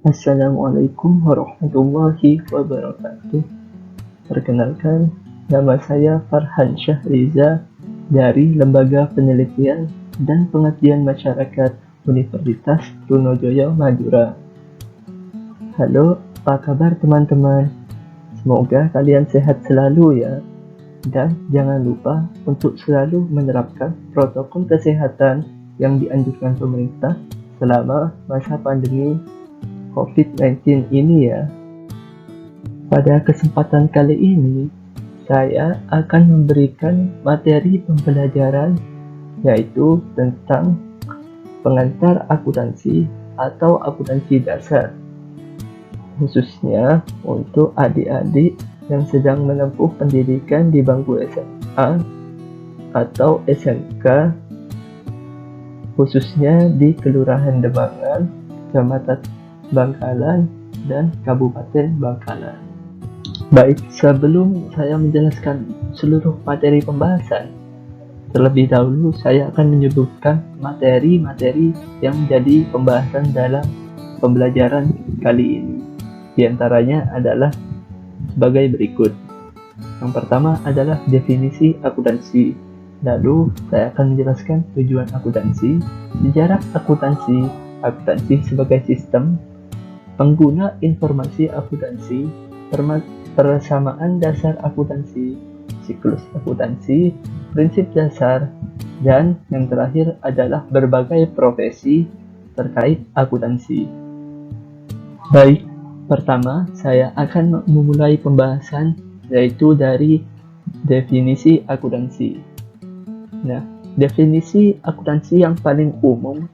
Assalamualaikum warahmatullahi wabarakatuh. Perkenalkan, nama saya Farhan Syahriza dari Lembaga Penelitian dan Pengabdian Masyarakat Universitas Trunojoyo Madura. Halo, apa kabar teman-teman? Semoga kalian sehat selalu ya. Dan jangan lupa untuk selalu menerapkan protokol kesehatan yang dianjurkan pemerintah selama masa pandemi COVID-19 ini ya. Pada kesempatan kali ini, saya akan memberikan materi pembelajaran yaitu tentang pengantar akuntansi atau akuntansi dasar, khususnya untuk adik-adik yang sedang menempuh pendidikan di bangku SMA atau SMK, khususnya di Kelurahan Demangan, Kecamatan Bangkalan, dan Kabupaten Bangkalan. Baik, sebelum saya menjelaskan seluruh materi pembahasan, terlebih dahulu saya akan menyebutkan materi-materi yang menjadi pembahasan dalam pembelajaran kali ini. Di antaranya adalah sebagai berikut. Yang pertama adalah definisi akuntansi. Lalu saya akan menjelaskan tujuan akuntansi, sejarah akuntansi, akuntansi sebagai sistem, pengguna informasi akuntansi, persamaan dasar akuntansi, siklus akuntansi, prinsip dasar, dan yang terakhir adalah berbagai profesi terkait akuntansi. Baik, pertama saya akan memulai pembahasan yaitu dari definisi akuntansi. Nah, definisi akuntansi yang paling umum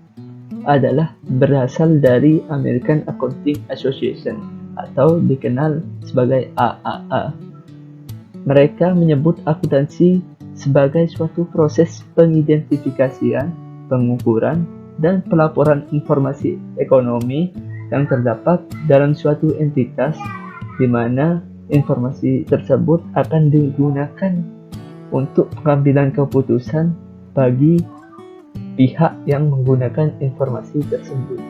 adalah berasal dari American Accounting Association atau dikenal sebagai AAA. Mereka menyebut akuntansi sebagai suatu proses pengidentifikasian, pengukuran, dan pelaporan informasi ekonomi yang terdapat dalam suatu entitas di mana informasi tersebut akan digunakan untuk pengambilan keputusan bagi pihak yang menggunakan informasi tersebut.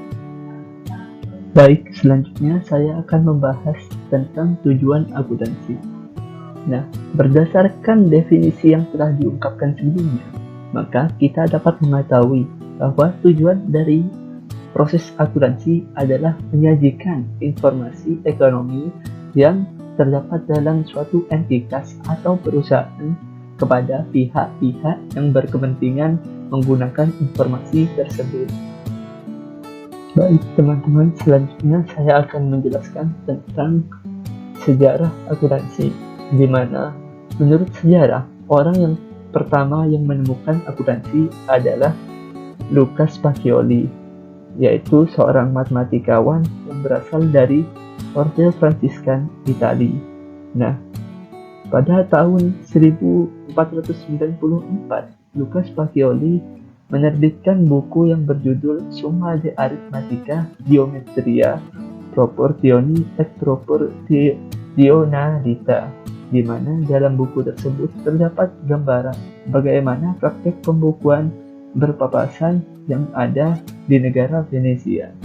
Baik, selanjutnya saya akan membahas tentang tujuan akuntansi. Nah, berdasarkan definisi yang telah diungkapkan sebelumnya, maka kita dapat mengetahui bahwa tujuan dari proses akuntansi adalah menyajikan informasi ekonomi yang terdapat dalam suatu entitas atau perusahaan kepada pihak-pihak yang berkepentingan menggunakan informasi tersebut. Baik teman-teman, selanjutnya saya akan menjelaskan tentang sejarah akuntansi, di mana menurut sejarah orang yang pertama yang menemukan akuntansi adalah Lucas Pacioli, yaitu seorang matematikawan yang berasal dari Orde Fransiskan Italia. Nah, pada tahun 1494, Lucas Pacioli menerbitkan buku yang berjudul Summa de Arithmetica Geometria Proportioni et Proportionalita, di mana dalam buku tersebut terdapat gambaran bagaimana praktek pembukuan berpapasan yang ada di negara Venesia.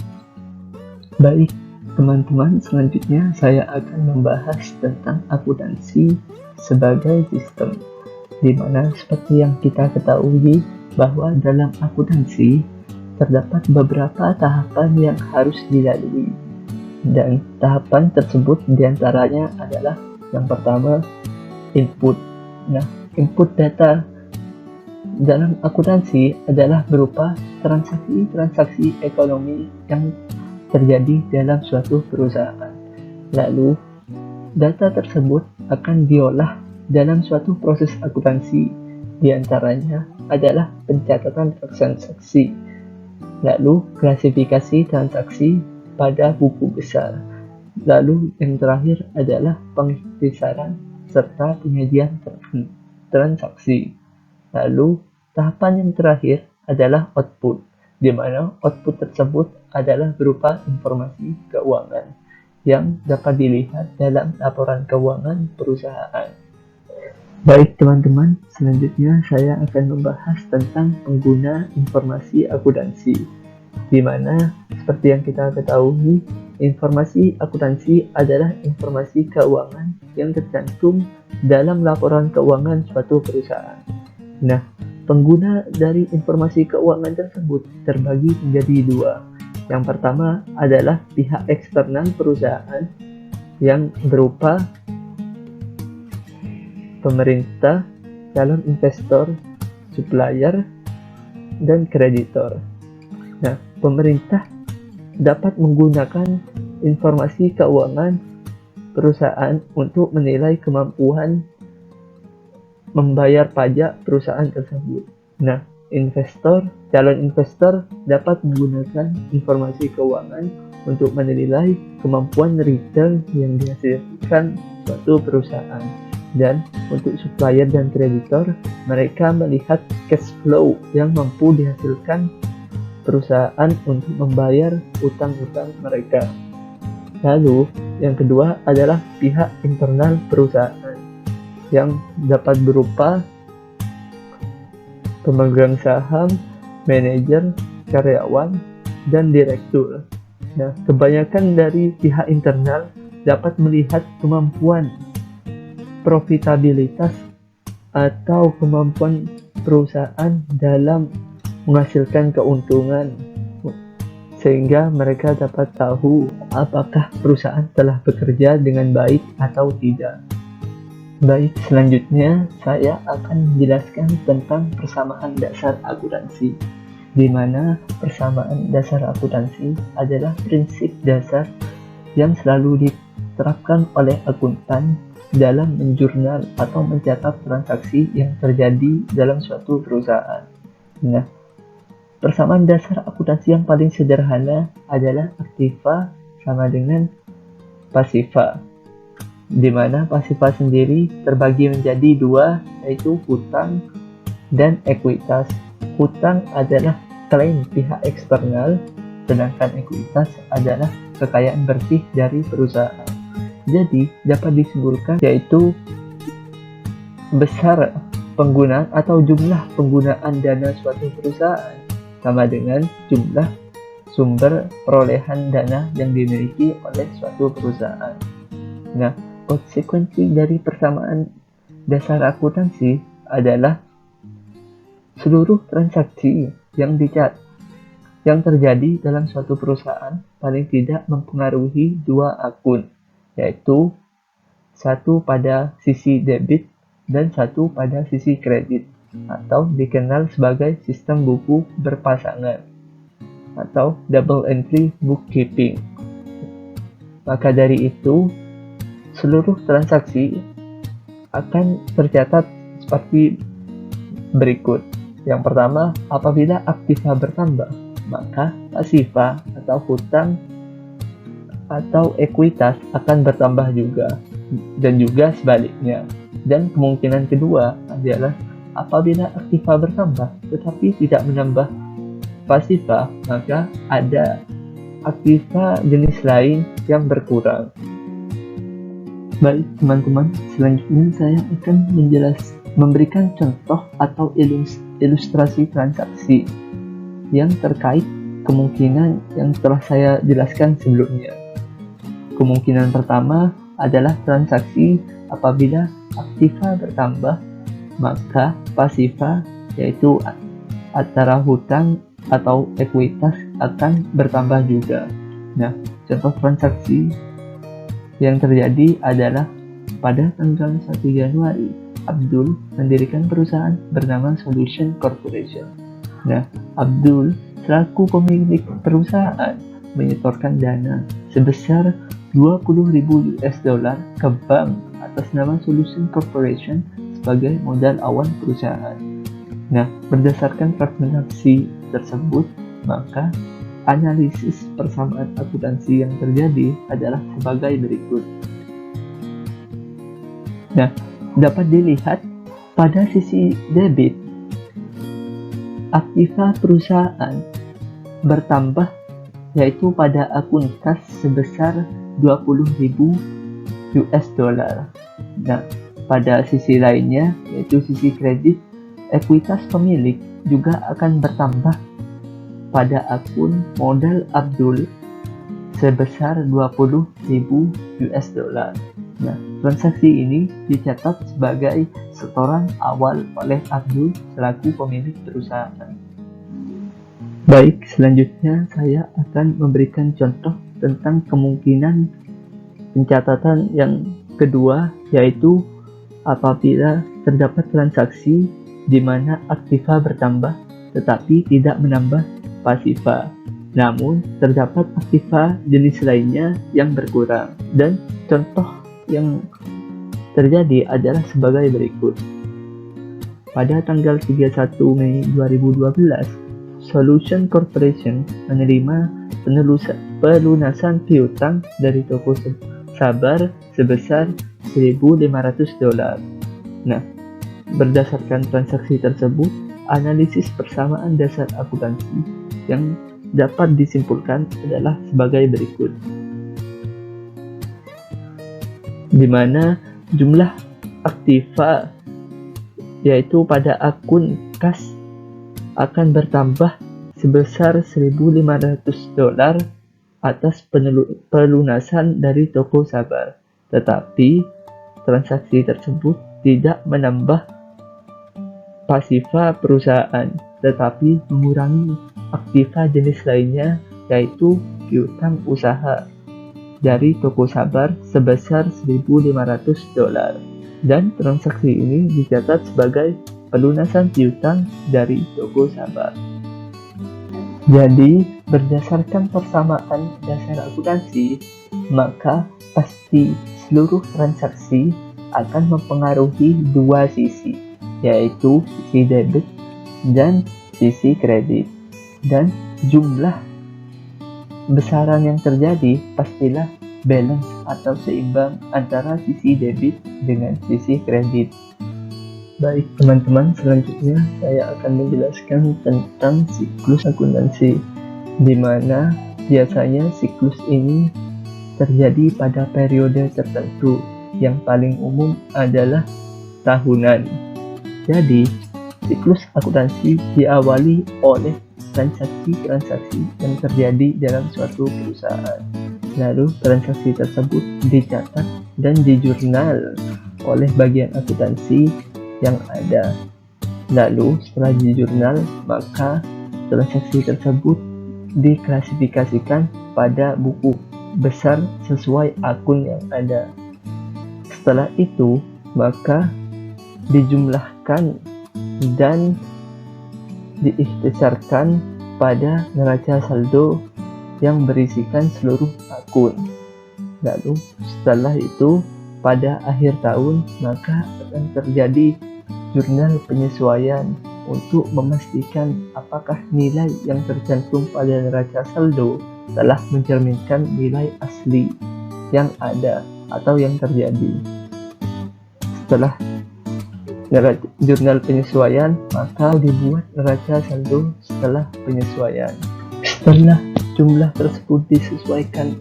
Baik, teman-teman, selanjutnya saya akan membahas tentang akuntansi sebagai sistem, di mana seperti yang kita ketahui bahwa dalam akuntansi terdapat beberapa tahapan yang harus dilalui, dan tahapan tersebut diantaranya adalah yang pertama, input. Nah, input data dalam akuntansi adalah berupa transaksi-transaksi ekonomi yang terjadi dalam suatu perusahaan. Lalu, data tersebut akan diolah dalam suatu proses akuntansi, di antaranya adalah pencatatan transaksi, lalu klasifikasi transaksi pada buku besar, lalu yang terakhir adalah pengikhtisaran serta penyajian transaksi. Lalu tahapan yang terakhir adalah output, di mana output tersebut adalah berupa informasi keuangan yang dapat dilihat dalam laporan keuangan perusahaan. Baik teman-teman, selanjutnya saya akan membahas tentang pengguna informasi akuntansi, di mana seperti yang kita ketahui Informasi akuntansi adalah informasi keuangan yang tercantum dalam laporan keuangan suatu perusahaan. Nah, pengguna dari informasi keuangan tersebut terbagi menjadi dua. Yang pertama adalah pihak eksternal perusahaan yang berupa pemerintah, calon investor, supplier, dan kreditor. Nah, pemerintah dapat menggunakan informasi keuangan perusahaan untuk menilai kemampuan membayar pajak perusahaan tersebut. Nah, calon investor dapat menggunakan informasi keuangan untuk menilai kemampuan return yang dihasilkan suatu perusahaan. Dan untuk supplier dan kreditor, mereka melihat cash flow yang mampu dihasilkan perusahaan untuk membayar utang-utang mereka. Lalu, yang kedua adalah pihak internal perusahaan yang dapat berupa pemegang saham, manajer, karyawan, dan direktur. Nah, kebanyakan dari pihak internal dapat melihat kemampuan profitabilitas atau kemampuan perusahaan dalam menghasilkan keuntungan, sehingga mereka dapat tahu apakah perusahaan telah bekerja dengan baik atau tidak. Baik, selanjutnya saya akan menjelaskan tentang persamaan dasar akuntansi, di mana persamaan dasar akuntansi adalah prinsip dasar yang selalu diterapkan oleh akuntan dalam menjurnal atau mencatat transaksi yang terjadi dalam suatu perusahaan. Nah, persamaan dasar akuntansi yang paling sederhana adalah aktiva sama dengan pasiva, di mana pasiva sendiri terbagi menjadi dua, yaitu hutang dan ekuitas. Hutang adalah klaim pihak eksternal, sedangkan ekuitas adalah kekayaan bersih dari perusahaan. Jadi, dapat disimpulkan yaitu besar penggunaan atau jumlah penggunaan dana suatu perusahaan sama dengan jumlah sumber perolehan dana yang dimiliki oleh suatu perusahaan. Nah, konsekuensi dari persamaan dasar akuntansi adalah seluruh transaksi yang terjadi dalam suatu perusahaan paling tidak mempengaruhi dua akun, yaitu satu pada sisi debit dan satu pada sisi kredit, atau dikenal sebagai sistem buku berpasangan atau double entry bookkeeping. Maka dari itu, seluruh transaksi akan tercatat seperti berikut. Yang pertama, apabila aktiva bertambah, maka pasiva atau hutang atau ekuitas akan bertambah juga, dan juga sebaliknya. Dan kemungkinan kedua adalah apabila aktiva bertambah tetapi tidak menambah pasiva, maka ada aktiva jenis lain yang berkurang. Baik teman-teman, selanjutnya saya akan memberikan contoh atau ilustrasi transaksi yang terkait kemungkinan yang telah saya jelaskan sebelumnya. Kemungkinan pertama adalah transaksi apabila aktiva bertambah, maka pasiva, yaitu antara hutang atau ekuitas, akan bertambah juga. Nah, contoh transaksi yang terjadi adalah pada tanggal 1 Januari, Abdul mendirikan perusahaan bernama Solution Corporation. Nah, Abdul selaku pemilik perusahaan menyetorkan dana sebesar $20.000 ke bank atas nama Solution Corporation sebagai modal awal perusahaan. Nah, berdasarkan transaksi tersebut, maka analisis persamaan akuntansi yang terjadi adalah sebagai berikut. Nah, dapat dilihat pada sisi debit, aktiva perusahaan bertambah, yaitu pada akun kas sebesar $20.000. Nah, pada sisi lainnya, yaitu sisi kredit, ekuitas pemilik juga akan bertambah pada akun modal Abdul sebesar 20.000 US dollar. Nah, transaksi ini dicatat sebagai setoran awal oleh Abdul selaku pemilik perusahaan. Baik, selanjutnya saya akan memberikan contoh tentang kemungkinan pencatatan yang kedua, yaitu apabila terdapat transaksi di mana aktiva bertambah tetapi tidak menambah pasiva, namun terdapat aktiva jenis lainnya yang berkurang. Dan contoh yang terjadi adalah sebagai berikut. Pada tanggal 31 Mei 2012, Solution Corporation menerima pelunasan piutang dari toko sabar sebesar $1.500. Nah, berdasarkan transaksi tersebut, analisis persamaan dasar akuntansi yang dapat disimpulkan adalah sebagai berikut, di mana jumlah aktiva yaitu pada akun kas akan bertambah sebesar $1.500 atas pelunasan dari toko sabar, tetapi transaksi tersebut tidak menambah pasiva perusahaan, tetapi mengurangi aktiva jenis lainnya yaitu piutang usaha dari toko sabar sebesar $1.500, dan transaksi ini dicatat sebagai pelunasan piutang dari toko sabar. Jadi, berdasarkan persamaan dasar akuntansi, maka pasti seluruh transaksi akan mempengaruhi dua sisi, yaitu sisi debit dan sisi kredit. Dan jumlah besaran yang terjadi pastilah balance atau seimbang antara sisi debit dengan sisi kredit. Baik teman-teman, selanjutnya saya akan menjelaskan tentang siklus akuntansi, di mana biasanya siklus ini terjadi pada periode tertentu. Yang paling umum adalah tahunan. Jadi, siklus akuntansi diawali oleh transaksi-transaksi yang terjadi dalam suatu perusahaan. Lalu transaksi tersebut dicatat dan dijurnal oleh bagian akuntansi yang ada. Lalu setelah dijurnal, maka transaksi tersebut diklasifikasikan pada buku besar sesuai akun yang ada. Setelah itu, maka dijumlahkan dan diikhtisarkan pada neraca saldo yang berisikan seluruh akun. Lalu setelah itu, pada akhir tahun, maka akan terjadi jurnal penyesuaian untuk memastikan apakah nilai yang tercantum pada neraca saldo telah mencerminkan nilai asli yang ada atau yang terjadi. Setelah jurnal penyesuaian, maka dibuat neraca saldo setelah penyesuaian. Setelah jumlah tersebut disesuaikan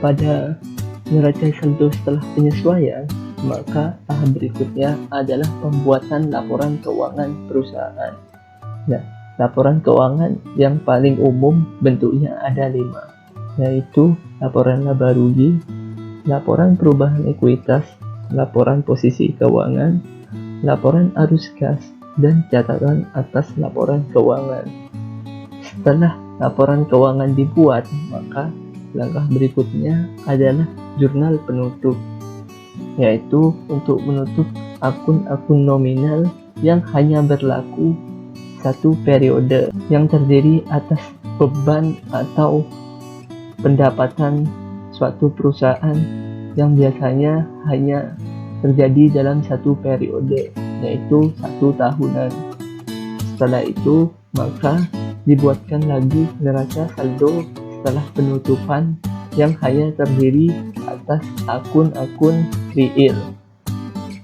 pada neraca saldo setelah penyesuaian, maka tahap berikutnya adalah pembuatan laporan keuangan perusahaan. Nah, laporan keuangan yang paling umum bentuknya ada 5, yaitu laporan laba rugi, laporan perubahan ekuitas, laporan posisi keuangan, laporan arus kas, dan catatan atas laporan keuangan. Setelah laporan keuangan dibuat, maka langkah berikutnya adalah jurnal penutup, yaitu untuk menutup akun-akun nominal yang hanya berlaku satu periode, yang terdiri atas beban atau pendapatan suatu perusahaan yang biasanya hanya terjadi dalam satu periode, yaitu 1 tahunan. Setelah itu, maka dibuatkan lagi neraca saldo setelah penutupan yang hanya terdiri atas akun-akun real,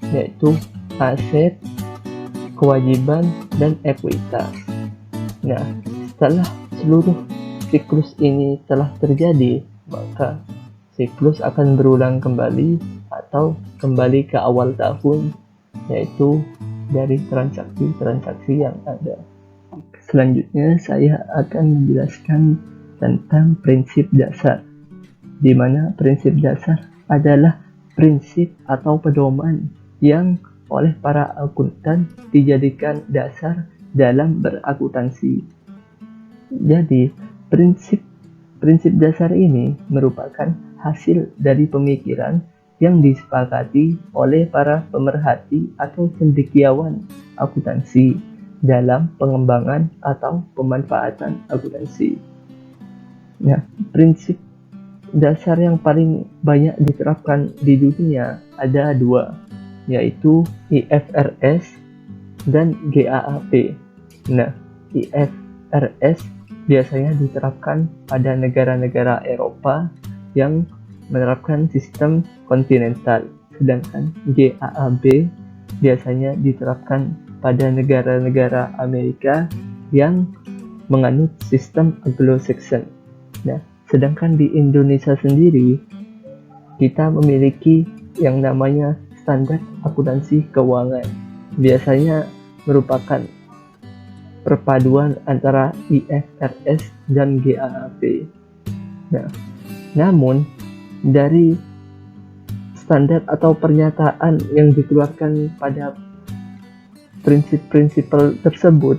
yaitu aset, kewajiban, dan ekuitas. Nah, setelah seluruh siklus ini telah terjadi, maka siklus akan berulang kembali atau kembali ke awal tahun, yaitu dari transaksi-transaksi yang ada. Selanjutnya saya akan menjelaskan tentang prinsip dasar. di mana prinsip dasar adalah prinsip atau pedoman yang oleh para akuntan dijadikan dasar dalam berakuntansi. Jadi, prinsip dasar ini merupakan hasil dari pemikiran yang disepakati oleh para pemerhati atau cendekiawan akuntansi dalam pengembangan atau pemanfaatan akuntansi. Nah, prinsip dasar yang paling banyak diterapkan di dunia ada dua, yaitu IFRS dan GAAP. Nah, IFRS biasanya diterapkan pada negara-negara Eropa yang menerapkan sistem kontinental, sedangkan GAAP biasanya diterapkan pada negara-negara Amerika yang menganut sistem Anglo-Saxon. Nah, sedangkan di Indonesia sendiri, kita memiliki yang namanya standar akuntansi keuangan. Biasanya merupakan perpaduan antara IFRS dan GAAP. Nah, namun dari standar atau pernyataan yang dikeluarkan pada prinsip-prinsip tersebut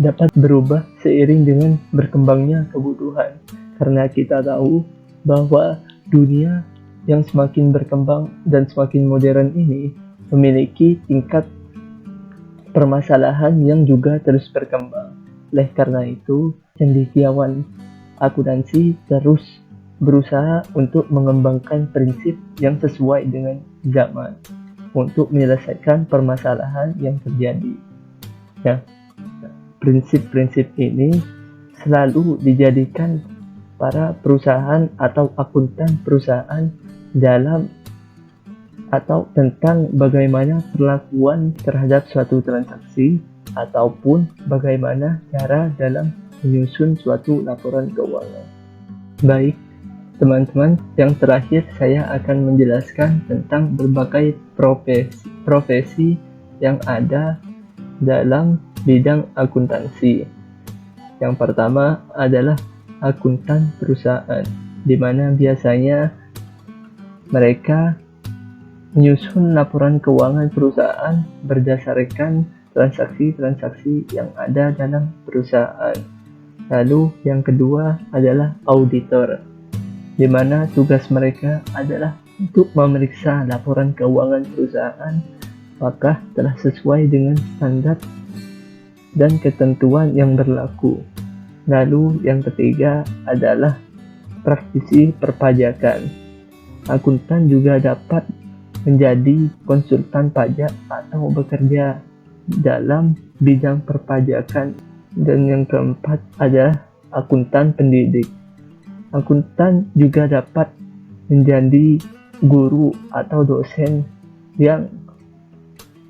dapat berubah seiring dengan berkembangnya kebutuhan, karena kita tahu bahwa dunia yang semakin berkembang dan semakin modern ini memiliki tingkat permasalahan yang juga terus berkembang. Oleh karena itu, cendekiawan akuntansi terus berusaha untuk mengembangkan prinsip yang sesuai dengan zaman untuk menyelesaikan permasalahan yang terjadi. Nah, prinsip-prinsip ini selalu dijadikan para perusahaan atau akuntan perusahaan dalam atau tentang bagaimana perlakuan terhadap suatu transaksi ataupun bagaimana cara dalam menyusun suatu laporan keuangan. Baik, teman-teman, yang terakhir saya akan menjelaskan tentang berbagai profesi yang ada dalam bidang akuntansi. Yang pertama adalah akuntan perusahaan, di mana biasanya mereka menyusun laporan keuangan perusahaan berdasarkan transaksi-transaksi yang ada dalam perusahaan. Lalu yang kedua adalah auditor, di mana tugas mereka adalah untuk memeriksa laporan keuangan perusahaan apakah telah sesuai dengan standar dan ketentuan yang berlaku. Lalu yang ketiga adalah praktisi perpajakan. Akuntan juga dapat menjadi konsultan pajak atau bekerja dalam bidang perpajakan. Dan yang keempat adalah akuntan pendidik. Akuntan juga dapat menjadi guru atau dosen yang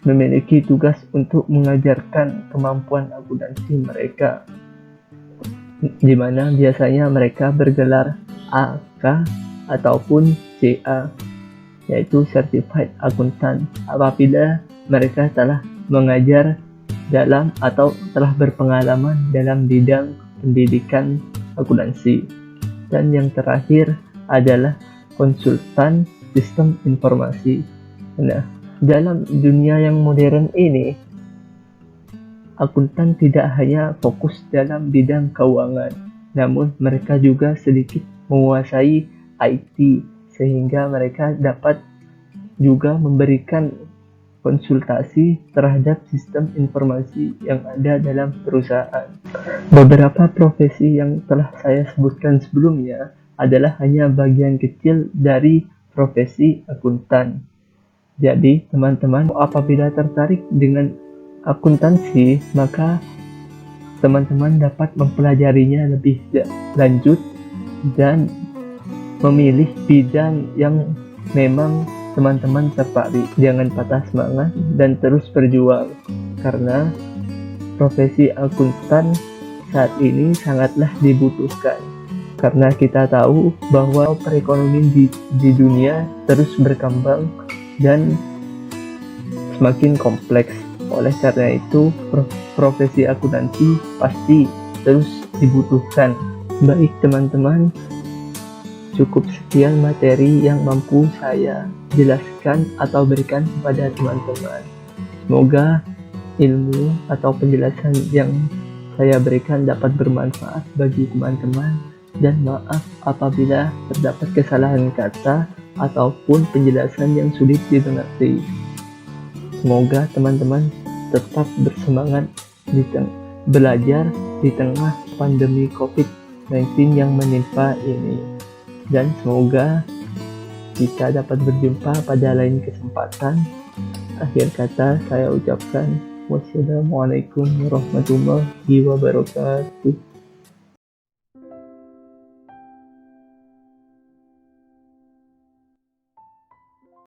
memiliki tugas untuk mengajarkan kemampuan akuntansi mereka, di mana biasanya mereka bergelar AK ataupun CA, yaitu Certified Accountant, apabila mereka telah mengajar dalam atau telah berpengalaman dalam bidang pendidikan akuntansi. Dan yang terakhir adalah konsultan sistem informasi. Nah, dalam dunia yang modern ini, akuntan tidak hanya fokus dalam bidang keuangan, namun mereka juga sedikit menguasai IT, sehingga mereka dapat juga memberikan konsultasi terhadap sistem informasi yang ada dalam perusahaan. Beberapa profesi yang telah saya sebutkan sebelumnya adalah hanya bagian kecil dari profesi akuntan. Jadi, teman-teman, apabila tertarik dengan akuntansi, maka teman-teman dapat mempelajarinya lebih lanjut dan memilih bidang yang memang teman-teman tertarik. Jangan patah semangat dan terus berjuang, karena profesi akuntan saat ini sangatlah dibutuhkan, karena kita tahu bahwa perekonomian di dunia terus berkembang dan semakin kompleks. Oleh karena itu, profesi akuntansi pasti terus dibutuhkan. Baik teman-teman, Cukup sekian materi yang mampu saya jelaskan atau berikan kepada teman-teman. Semoga ilmu atau penjelasan yang saya berikan dapat bermanfaat bagi teman-teman, dan maaf apabila terdapat kesalahan kata ataupun penjelasan yang sulit dimengerti. Semoga teman-teman tetap bersemangat belajar di tengah pandemi COVID-19 yang menimpa ini. Dan semoga kita dapat berjumpa pada lain kesempatan. Akhir kata saya ucapkan wassalamualaikum warahmatullahi wabarakatuh.